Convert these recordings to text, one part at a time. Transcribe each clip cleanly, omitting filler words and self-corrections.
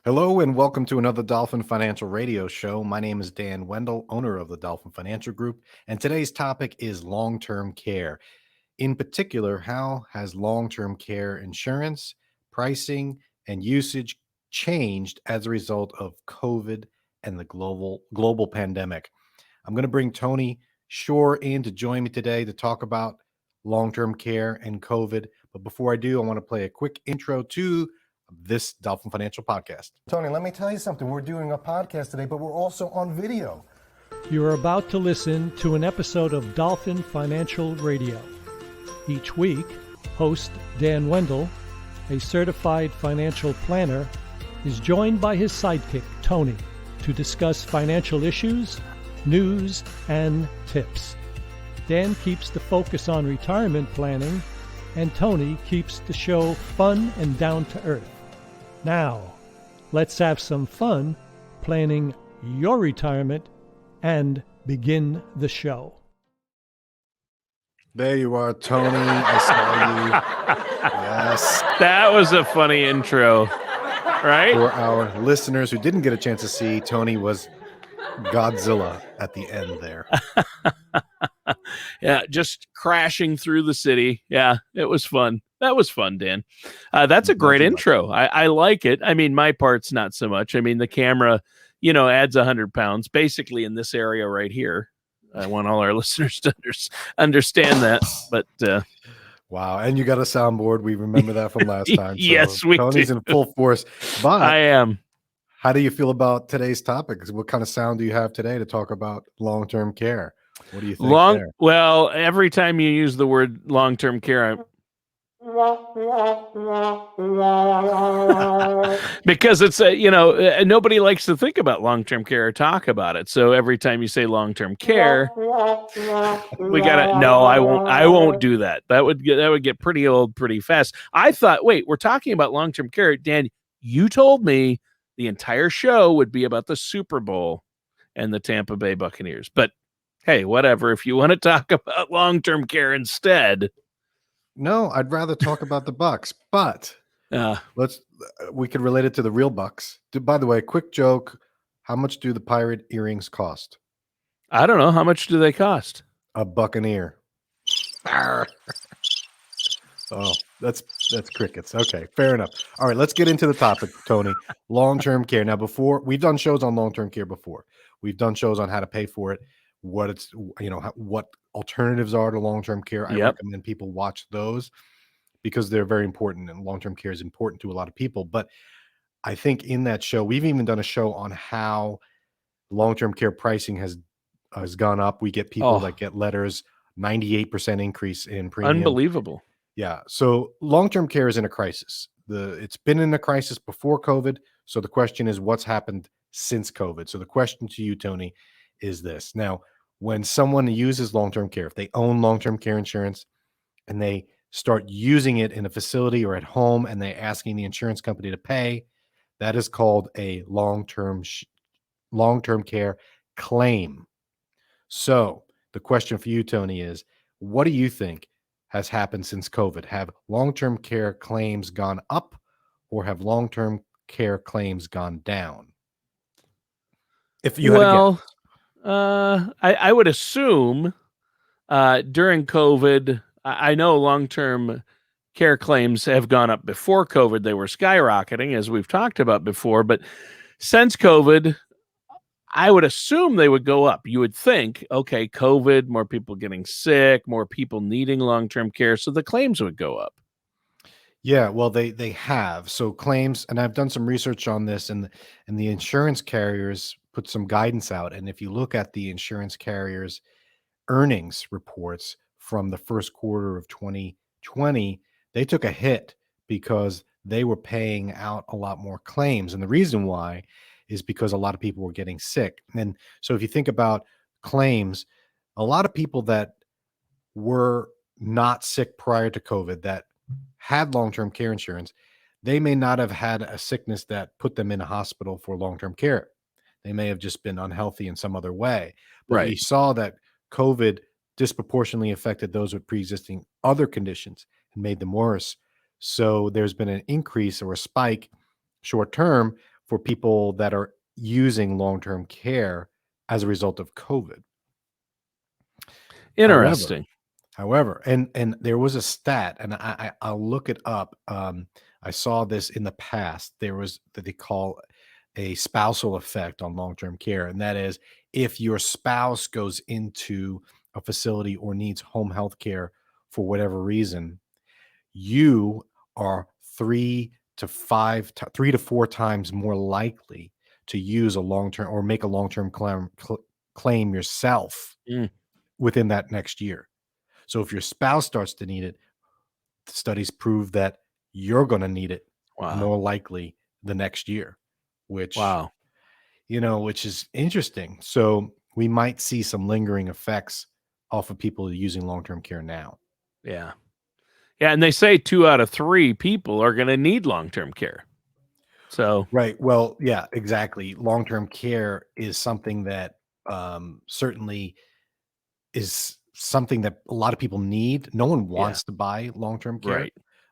Hello and welcome to another Dolphin Financial Radio Show. My name is Dan Wendell, owner of the Dolphin Financial Group, and today's topic is long-term care. In particular, how has long-term care insurance, pricing, and usage changed as a result of COVID and the global pandemic? I'm going to bring Tony Shore in to join me today to talk about long-term care and COVID. But before I do, I want to play a quick intro to this Dolphin Financial Podcast. Tony, let me tell you something. We're doing a podcast today, but we're also on video. You are about to listen to an episode of Dolphin Financial Radio. Each week, host Dan Wendell, a certified financial planner, is joined by his sidekick, Tony, to discuss financial issues, news, and tips. Dan keeps the focus on retirement planning, and Tony keeps the show fun and down to earth. Now, let's have some fun planning your retirement and begin the show. There you are, Tony. I saw you. Yes. That was a funny intro, right? For our listeners who didn't get a chance to see, Tony was Godzilla at the end there. Yeah, just crashing through the city. Yeah, it was fun. That was fun, Dan. That's a great intro. I like it. I mean, my part's not so much. I mean, the camera, adds 100 pounds basically in this area right here. I want all our listeners to understand that. But wow. And you got a soundboard. We remember that from last time. So yes, we Tony's do. in full force. But I am. How do you feel about today's topic? What kind of sound do you have today to talk about long-term care? What do you think there? Well, every time you use the word long-term care, because it's nobody likes to think about long-term care or talk about it. So every time you say long-term care, we gotta. No, I won't do that. That would get pretty old pretty fast. I thought, wait, we're talking about long-term care, Dan. You told me the entire show would be about the Super Bowl and the Tampa Bay Buccaneers. But hey, whatever. If you want to talk about long-term care instead. No, I'd rather talk about the Bucks, but we could relate it to the real Bucks. By the way, quick joke. How much do the pirate earrings cost? I don't know. How much do they cost? $1 an ear. Oh, that's crickets. Okay, fair enough. All right, let's get into the topic, Tony. Long-term care. Now, before we've done shows on long-term care before. We've done shows on how to pay for it, what alternatives are to long-term care. I recommend people watch those because they're very important, and long-term care is important to a lot of people. But I think in that show, we've even done a show on how long-term care pricing has gone up. We get people that get letters, 98% increase in premium. Unbelievable. Yeah. So long-term care is in a crisis. It's been in a crisis before COVID. So the question is, what's happened since COVID? So the question to you, Tony, is this. Now, when someone uses long-term care, if they own long-term care insurance and they start using it in a facility or at home and they're asking the insurance company to pay, that is called a long-term care claim. So the question for you, Tony, is what do you think has happened since COVID? Have long-term care claims gone up or have long-term care claims gone down? If you had to guess. I would assume during COVID, I know long-term care claims have gone up before COVID. They were skyrocketing, as we've talked about before. But since COVID, I would assume they would go up. You would think, okay, COVID, more people getting sick, more people needing long-term care, so the claims would go up. Yeah, well, they have. So claims, and I've done some research on this, and the insurance carriers put some guidance out. And if you look at the insurance carriers' earnings reports from the first quarter of 2020, they took a hit because they were paying out a lot more claims. And the reason why is because a lot of people were getting sick. And so if you think about claims, a lot of people that were not sick prior to COVID that had long-term care insurance, they may not have had a sickness that put them in a hospital for long-term care. They may have just been unhealthy in some other way. But Right. we saw that COVID disproportionately affected those with pre-existing other conditions and made them worse. So there's been an increase or a spike short term for people that are using long-term care as a result of COVID. However, Interesting. and there was a stat, and I'll look it up. I saw this in the past. There was that they call a spousal effect on long-term care, and that is if your spouse goes into a facility or needs home health care for whatever reason, you are 3 to 4 times more likely to use a long-term or make a long-term claim yourself Mm, within that next year. So if your spouse starts to need it, studies prove that you're going to need it wow. more likely the next year, which, Wow. which is interesting. So we might see some lingering effects off of people using long-term care now. Yeah. Yeah. And they say 2 out of 3 people are going to need long-term care. So, Right. Well, yeah, exactly. Long-term care is something that certainly is something that a lot of people need. No one yeah. wants to buy long-term care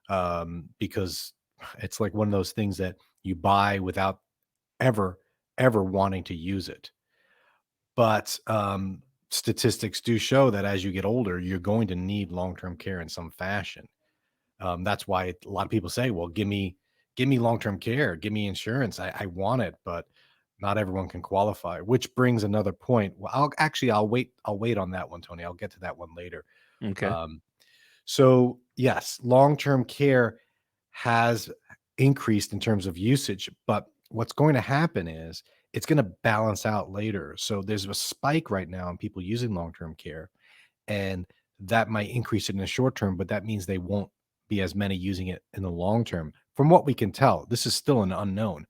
Right. because it's like one of those things that you buy without ever, ever wanting to use it. But statistics do show that as you get older, you're going to need long-term care in some fashion. That's why a lot of people say, "Well, give me long-term care, give me insurance. I want it," but not everyone can qualify. Which brings another point. Well, I'll wait. I'll wait on that one, Tony. I'll get to that one later. Okay. Um, so yes, long-term care has increased in terms of usage, but what's going to happen is it's going to balance out later. So there's a spike right now in people using long-term care, and that might increase it in the short term, but that means they won't be as many using it in the long term. From what we can tell, this is still an unknown.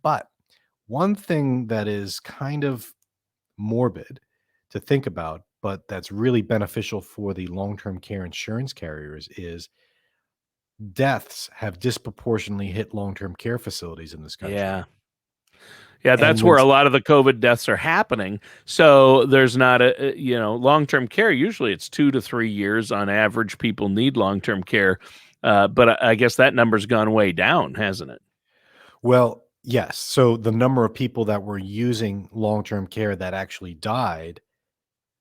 But one thing that is kind of morbid to think about, but that's really beneficial for the long-term care insurance carriers is deaths have disproportionately hit long-term care facilities in this country. Yeah. Yeah, And that's when where a lot of the COVID deaths are happening. So there's not long-term care. Usually it's 2 to 3 years on average. People need long-term care. But I guess that number's gone way down, hasn't it? well, yes. So the number of people that were using long-term care that actually died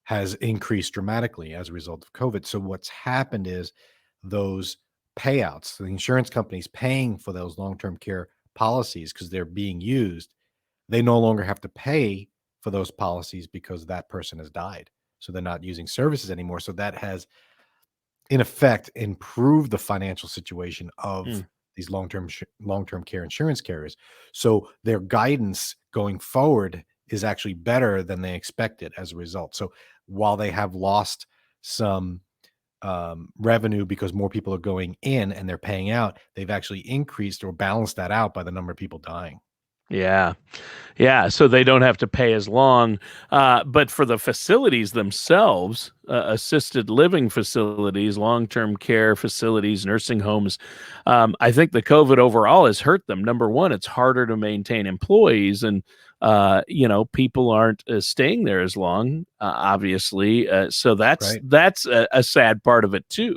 has increased dramatically as a result of COVID. So what's happened is those payouts, the insurance companies paying for those long-term care policies because they're being used, they no longer have to pay for those policies because that person has died. So they're not using services anymore. So that has, in effect, improved the financial situation of Mm, these long-term care insurance carriers. So their guidance going forward is actually better than they expected as a result. So while they have lost some revenue because more people are going in and they're paying out, they've actually increased or balanced that out by the number of people dying. yeah. Yeah, so they don't have to pay as long. But for the facilities themselves, assisted living facilities, long-term care facilities, nursing homes, I think the COVID overall has hurt them. Number one, it's harder to maintain employees, and people aren't staying there as long, obviously. So that's Right. a sad part of it too.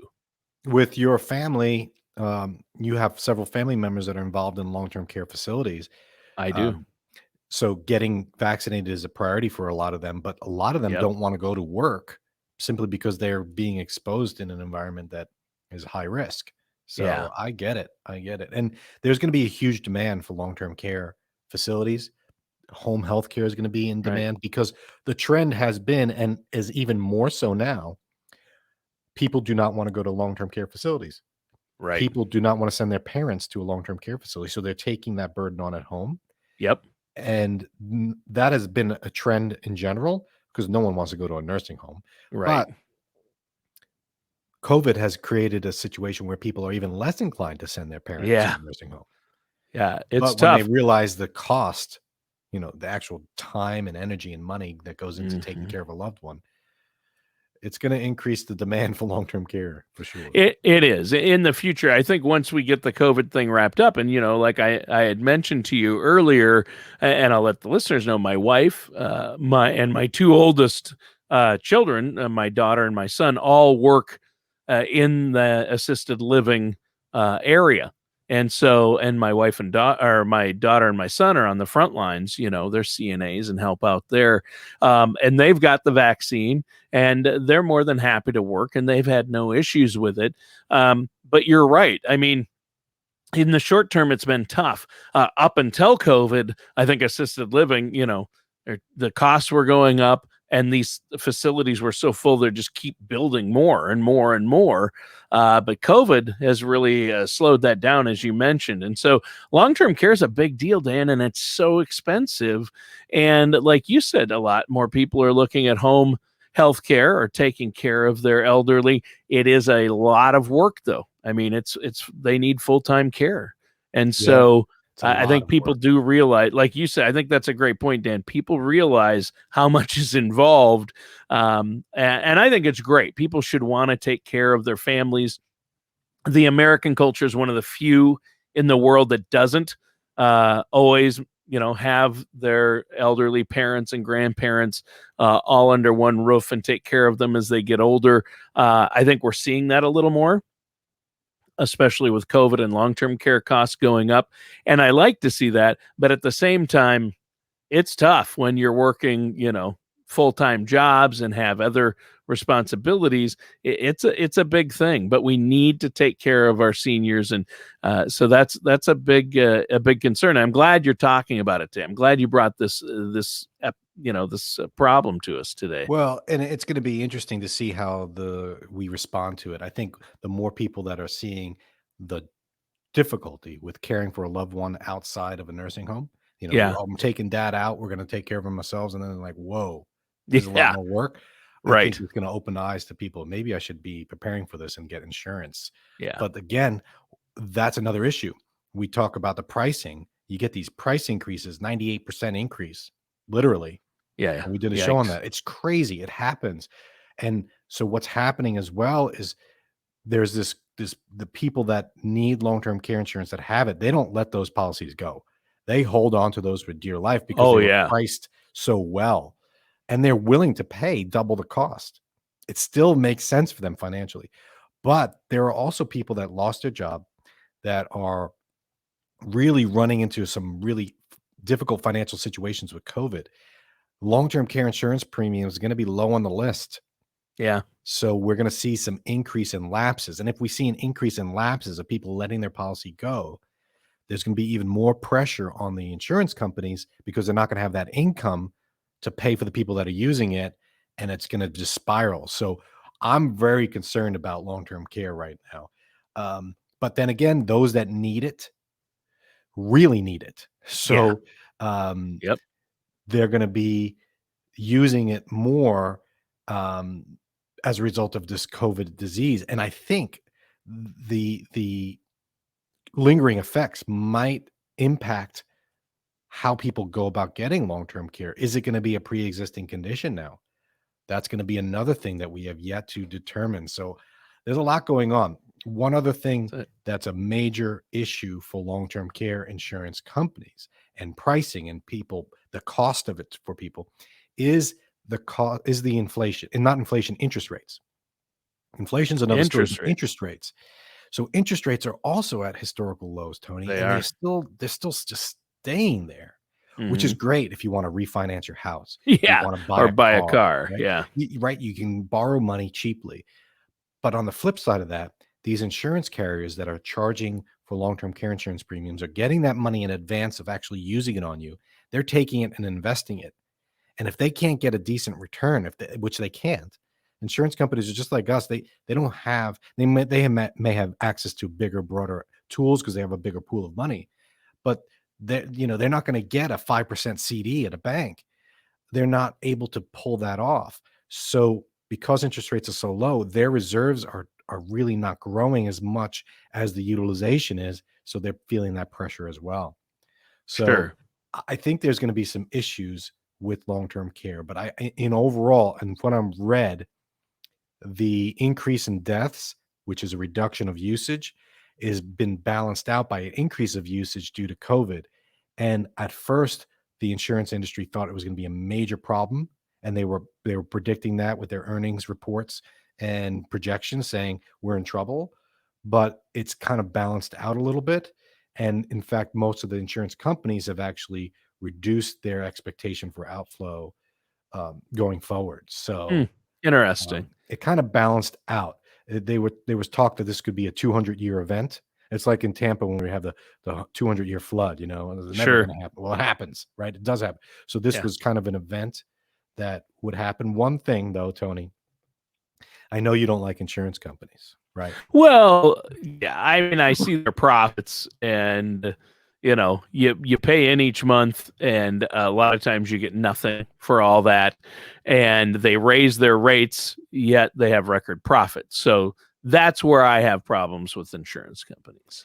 With your family, you have several family members that are involved in long-term care facilities. I do. Um, so getting vaccinated is a priority for a lot of them, but a lot of them Yep. don't want to go to work simply because they're being exposed in an environment that is high risk. Yeah. So I get it. I get it. And there's going to be a huge demand for long-term care facilities. Home health care is going to be in Right. demand because the trend has been and is even more so now. People do not want to go to long-term care facilities. Right. People do not want to send their parents to a long-term care facility. So they're taking that burden on at home. Yep. And that has been a trend in general because no one wants to go to a nursing home. Right. But COVID has created a situation where people are even less inclined to send their parents to Yeah. a nursing home. Yeah. It's But when they tough. realize the cost, the actual time and energy and money that goes into taking Mhm. care of a loved one, it's going to increase the demand for long-term care for sure. It is in the future. I think once we get the COVID thing wrapped up, and like I had mentioned to you earlier, and I'll let the listeners know, my wife, my 2 oldest children, my daughter and my son, all work in the assisted living area. And so, and my wife and or my daughter and my son are on the front lines, you know, they're CNAs and help out there. And they've got the vaccine and they're more than happy to work and they've had no issues with it. But you're right. I mean, in the short term, it's been tough. Up until COVID, I think assisted living, you know, the costs were going up and these facilities were so full, they just keep building more and more and more. But COVID has really slowed that down, as you mentioned. And so long-term care is a big deal, Dan, and it's so expensive. And like you said, a lot more people are looking at home health care or taking care of their elderly. It is a lot of work, though. I mean, it's they need full-time care. And Yeah, so it's a I lot think of people work. do realize, like you said, I think that's a great point, Dan. People realize how much is involved. And I think it's great. People should want to take care of their families. The American culture is one of the few in the world that doesn't always, you know, have their elderly parents and grandparents all under one roof and take care of them as they get older. I think we're seeing that a little more, especially with COVID and long-term care costs going up. And I like to see that, but at the same time, it's tough when you're working, you know, full-time jobs and have other responsibilities. It's a big thing, but we need to take care of our seniors, and so that's a big concern. I'm glad you're talking about it, Tim. I'm glad you brought this problem to us today. Well, and it's going to be interesting to see how we respond to it. I think the more people that are seeing the difficulty with caring for a loved one outside of a nursing home, you know, Yeah, "Oh, I'm taking dad out. We're going to take care of him ourselves," and then like, whoa, this is a lot yeah, more work. I think right, it's going to open eyes to people. Maybe I should be preparing for this and get insurance. yeah, But again, that's another issue. We talk about the pricing. You get these price increases, 98% increase, literally. yeah, And we did a show on yikes, that. It's crazy. It happens. And so what's happening as well is there's the people that need long-term care insurance that have it, they don't let those policies go. They hold on to those for dear life because oh they were yeah, priced so well, and they're willing to pay double the cost. It still makes sense for them financially. But there are also people that lost their job that are really running into some really difficult financial situations with COVID. Long-term care insurance premium is going to be low on the list. yeah, So we're going to see some increase in lapses. And if we see an increase in lapses of people letting their policy go, there's going to be even more pressure on the insurance companies because they're not going to have that income to pay for the people that are using it. And it's going to just spiral. So I'm very concerned about long-term care right now. But then again, those that need it really need it. yeah, So um, yep, they're going to be using it more um, as a result of this COVID disease. And I think the lingering effects might impact how people go about getting long-term care. Is it going to be a pre-existing condition now? That's going to be another thing that we have yet to determine. So there's a lot going on. One other thing that's it. that's a major issue for long-term care insurance companies and pricing and people, the cost of it for people is the inflation, and not inflation, interest rates. Inflation's another story, but Interest rate, interest rates. So interest rates are also at historical lows, Tony, they and are. they're still just staying there, which is Hmm. great if you want to refinance your house, you Yeah, want to buy or a buy a car, car. right? Yeah, Right, you can borrow money cheaply. But on the flip side of that, these insurance carriers that are charging for long-term care insurance premiums are getting that money in advance of actually using it on you. They're taking it and investing it. And if they can't get a decent return, which they can't, insurance companies are just like us. They don't have may have access to bigger, broader tools because they have a bigger pool of money, but they're not going to get a 5% CD at a bank. They're not able to pull that off. So because interest rates are so low, their reserves are really not growing as much as the utilization is. So they're feeling that pressure as well. So sure. I think there's going to be some issues with long-term care, but in overall, and what I'm read, the increase in deaths, which is a reduction of usage, is been balanced out by an increase of usage due to COVID. And at first, the insurance industry thought it was going to be a major problem, and they were predicting that with their earnings reports and projections, saying we're in trouble. but it's kind of balanced out a little bit. And in fact, most of the insurance companies have actually reduced their expectation for outflow going forward. Hmm. So Interesting. it kind of balanced out. There was talk that this could be a 200-year event. It's like in Tampa when we have the 200-year flood. It's never Sure. going to happen. Well, it happens, right? It does happen. So this Yeah. was kind of an event that would happen. One thing though, Tony, I know you don't like insurance companies, right? Well, yeah, I mean, I see their profits, and you pay in each month, and a lot of times you get nothing for all that, and they raise their rates, yet they have record profits. So that's where I have problems with insurance companies.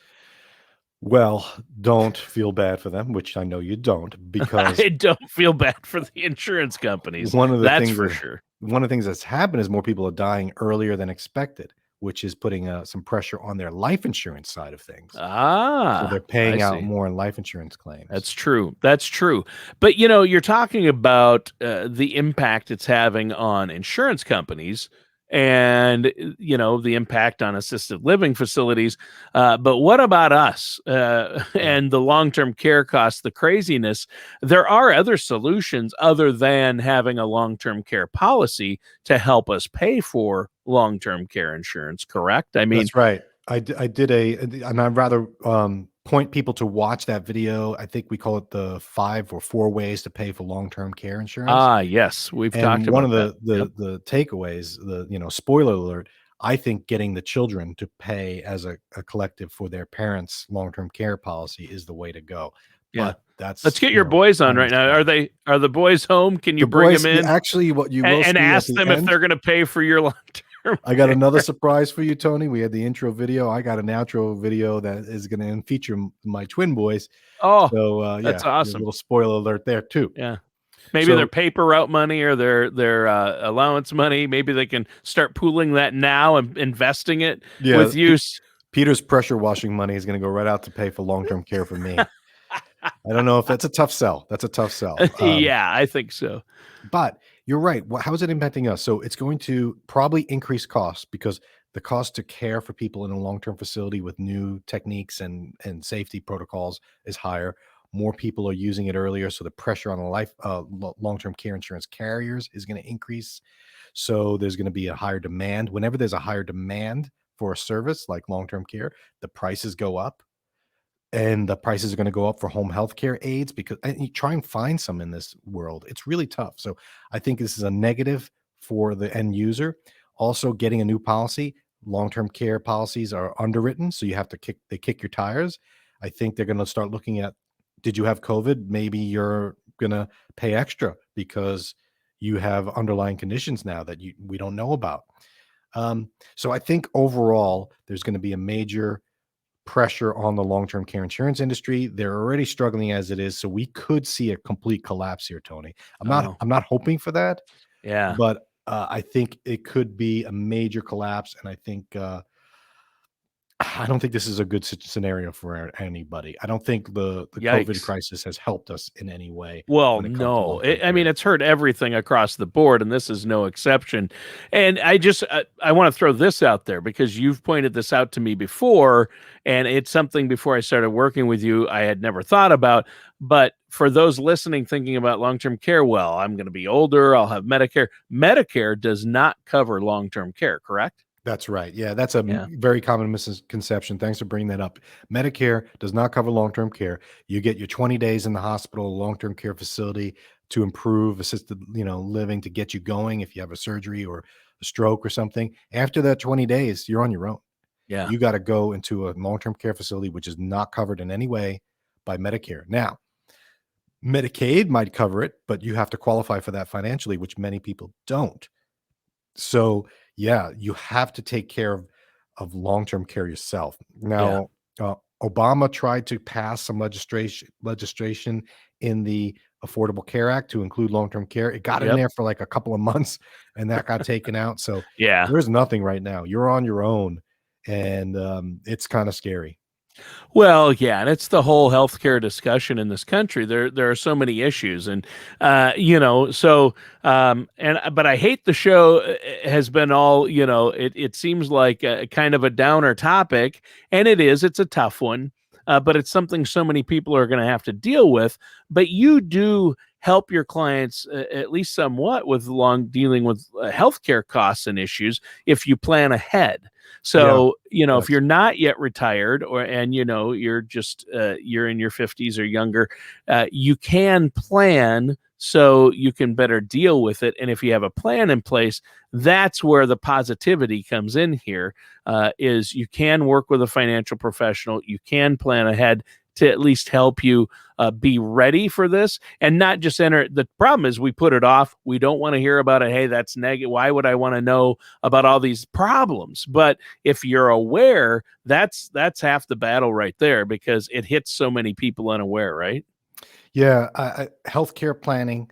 Well, don't feel bad for them, which I know you don't, because I don't feel bad for the insurance companies. one of the That's things for that sure. one of the things that's happened is more people are dying earlier than expected, which is putting some pressure on their life insurance side of things. So they're Ah, I paying out see. more in life insurance claims. That's true. That's true. But you're talking about the impact it's having on insurance companies and the impact on assisted living facilities. But what about us Yeah. and the long-term care costs, the craziness? There are other solutions other than having a long-term care policy to help us pay for long-term care insurance, correct? I mean, That's right. I did and I'd rather point people to watch that video. I think we call it the 5 or 4 ways to pay for long-term care insurance. yes, we've And talked one about of that. Yep. the takeaways, spoiler alert, I think getting the children to pay as a collective for their parents' long-term care policy is the way to go. Yeah. But Let's that's, get your boys on pie in right the now. sky. Are the boys home? Can you The bring them boys, in actually, what you will and see at ask the them if end, they're going to pay for your long-term I got care? another surprise for you, Tony. We had the intro video. I got an outro video that is gonna feature my twin boys. Oh, So, that's yeah, a awesome. little spoiler alert there too. Yeah. Maybe their So, paper route money or their allowance money. Maybe they can start pooling that now and investing it yeah, with use. Peter's pressure washing money is gonna go right out to pay for long-term care for me. I don't know if that's a tough sell. That's a tough sell. Yeah, I think so. But you're right. How is it impacting us? So it's going to probably increase costs because the cost to care for people in a long-term facility with new techniques and safety protocols is higher. More people are using it earlier, so the pressure on the long-term care insurance carriers is going to increase. So there's going to be a higher demand. Whenever there's a higher demand for a service like long-term care, the prices go up. And the prices are gonna go up for home healthcare aides because and you try and find some in this world. It's really tough. So I think this is a negative for the end user. Also, getting a new policy, long-term care policies are underwritten, so you have to kick your tires. I think they're gonna start looking at, did you have COVID? Maybe you're gonna pay extra because you have underlying conditions now that we don't know about. So I think overall, there's gonna be a major pressure on the long-term care insurance industry. They're already struggling as it is, so we could see a complete collapse here, Tony. Oh, I'm not hoping for that, yeah. but I think it could be a major collapse, and I think I don't think this is a good scenario for anybody. I don't think the COVID Yikes. crisis has helped us in any way Well, when it comes to no. long-term I mean, care. it's hurt everything across the board, and this is no exception. And I want to throw this out there because you've pointed this out to me before, and it's something before I started working with you I had never thought about. But for those listening, thinking about long-term care, well, I'm going to be older, I'll have Medicare. Medicare does not cover long-term care, correct? That's right. Yeah, that's a Yeah. very common misconception. Thanks for bringing that up. Medicare does not cover long-term care. You get your 20 days in the hospital, long-term care facility to improve assisted, living to get you going if you have a surgery or a stroke or something. After that 20 days, you're on your own. Yeah. You got to go into a long-term care facility which is not covered in any way by Medicare. Now, Medicaid might cover it, but you have to qualify for that financially, which many people don't. So, yeah, you have to take care of long-term care yourself. Yeah. Now, Obama tried to pass some legislation in the Affordable Care Act to include long-term care. It got in Yep. there for like a couple of months, and that got taken out. So Yeah. there's nothing right now. You're on your own, and it's kind of scary. Well, yeah, and it's the whole healthcare discussion in this country. There are so many issues, and but I hate the show has been all It seems like kind of a downer topic, and it is. It's a tough one, but it's something so many people are going to have to deal with. But you do help your clients at least somewhat with dealing with healthcare costs and issues if you plan ahead. So, if Yes. you're not yet retired and you're just you're in your 50s or younger, you can plan so you can better deal with it. And if you have a plan in place, that's where the positivity comes in here, is you can work with a financial professional. You can plan ahead to at least help you be ready for this and not just enter. The problem is we put it off. We don't want to hear about it. Hey, that's negative. Why would I want to know about all these problems? But if you're aware, that's half the battle right there, because it hits so many people unaware, right? Yeah, healthcare planning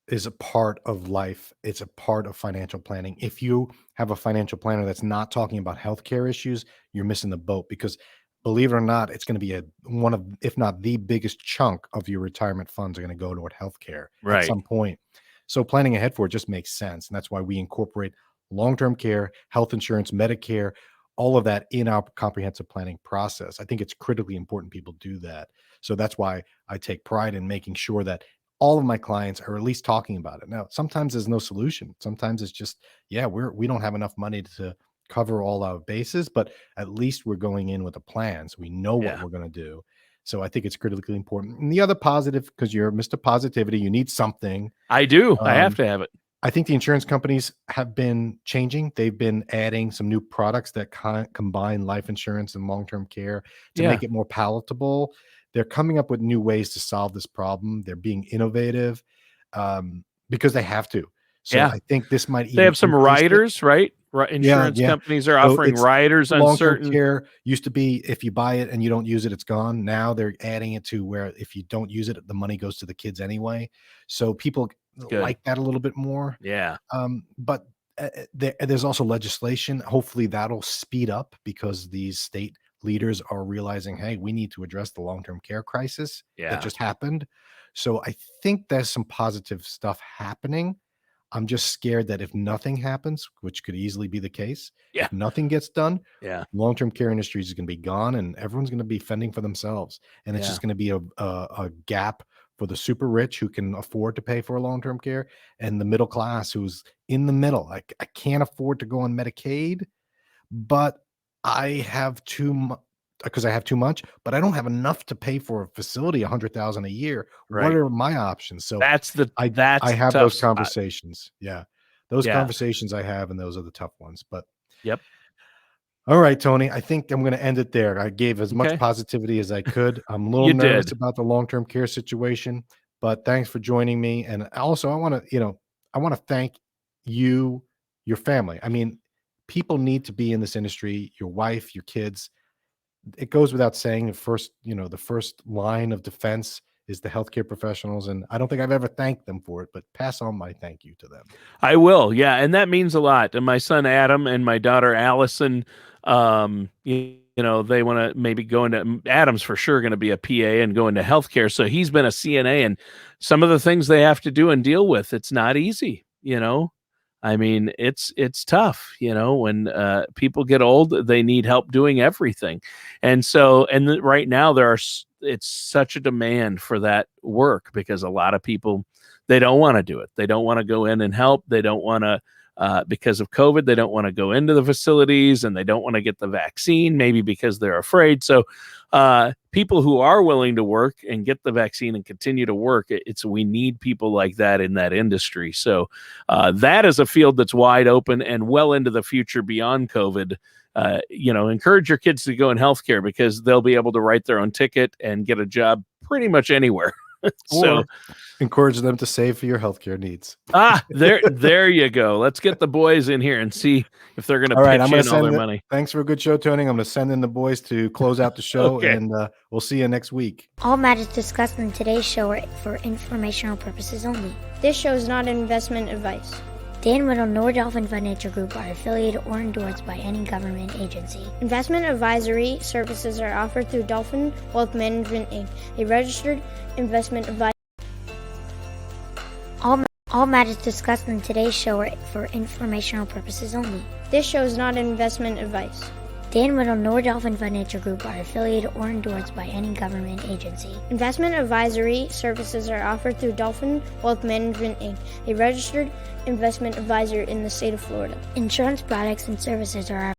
is a part of life. It's a part of financial planning. If you have a financial planner that's not talking about healthcare issues, you're missing the boat, because believe it or not, it's going to be one of, if not the biggest chunk of your retirement funds are going to go toward healthcare at Right. some point. So planning ahead for it just makes sense. And that's why we incorporate long-term care, health insurance, Medicare, all of that in our comprehensive planning process. I think it's critically important people do that. So that's why I take pride in making sure that all of my clients are at least talking about it. Now, sometimes there's no solution. Sometimes it's just, yeah, we don't have enough money to cover all our bases, but at least we're going in with a plan, so we know what Yeah. we're going to do. So I think it's critically important. And the other positive, because you're Mr. Positivity, you need something. I do. I have Um, to have it. I think the insurance companies have been changing. They've been adding some new products that combine life insurance and long-term care to Yeah. make it more palatable. They're coming up with new ways to solve this problem. They're being innovative, because they have to. So Yeah. I think this might They even have some increase it. riders, right? Yeah, Insurance yeah. companies are So offering it's riders on long-term certain. care used to be, if you buy it and you don't use it, it's gone. Now they're adding it to where if you don't use it, the money goes to the kids anyway. So people Good. like that a little bit more. Yeah. But there's also legislation. Hopefully that'll speed up, because these state leaders are realizing, hey, we need to address the long-term care crisis that Yeah. just happened. So I think there's some positive stuff happening. I'm just scared that if nothing happens, which could easily be the case, Yeah. if nothing gets done, Yeah. long-term care industries is going to be gone, and everyone's going to be fending for themselves. And it's Yeah. just going to be a gap for the super rich who can afford to pay for long-term care, and the middle class who's in the middle. I can't afford to go on Medicaid, but I have too much, because I have too much, but I don't have enough to pay for a facility, 100,000 a year. What Right. are my options? So That's the I that's the have tough those spot. conversations. Yeah. Those Yeah. conversations I have, and those are the tough ones. But Yep. all right, Tony, I think I'm going to end it there. I gave as much Okay. positivity as I could. I'm a little You nervous did. about the long-term care situation, but thanks for joining me. And also, I want to thank you, your family. I mean, people need to be in this industry, your wife, your kids. It goes without saying, the first line of defense is the healthcare professionals. And I don't think I've ever thanked them for it, but pass on my thank you to them. I will. Yeah, and that means a lot. And my son Adam and my daughter Allison, they want to maybe go into Adam's for sure going to be a PA and go into healthcare. So he's been a CNA, and some of the things they have to do and deal with, it's not easy. I mean, it's tough, when people get old, they need help doing everything. And so, right now it's such a demand for that work, because a lot of people, they don't want to do it. They don't want to go in and help. They don't want to, because of COVID, they don't want to go into the facilities, and they don't want to get the vaccine, maybe because they're afraid. So people who are willing to work and get the vaccine and continue to work, we need people like that in that industry. So that is a field that's wide open and well into the future beyond COVID. Encourage your kids to go in healthcare, because they'll be able to write their own ticket and get a job pretty much anywhere. So Or encourage them to save for your healthcare needs. there you go. Let's get the boys in here and see if they're going to All right, I'm pitch going to in all their send it. money. Thanks for a good show, Tony. I'm going to send in the boys to close out the show, Okay. and we'll see you next week. All matters discussed in today's show are for informational purposes only. This show is not investment advice. Dan Whittle nor Dolphin Financial Group are affiliated or endorsed by any government agency. Investment advisory services are offered through Dolphin Wealth Management, Inc., a registered investment advisor. All matters discussed in today's show are for informational purposes only. This show is not investment advice. Dan Whittle nor Dolphin Financial Group are affiliated or endorsed by any government agency. Investment advisory services are offered through Dolphin Wealth Management, Inc., a registered investment advisor in the state of Florida. Insurance products and services are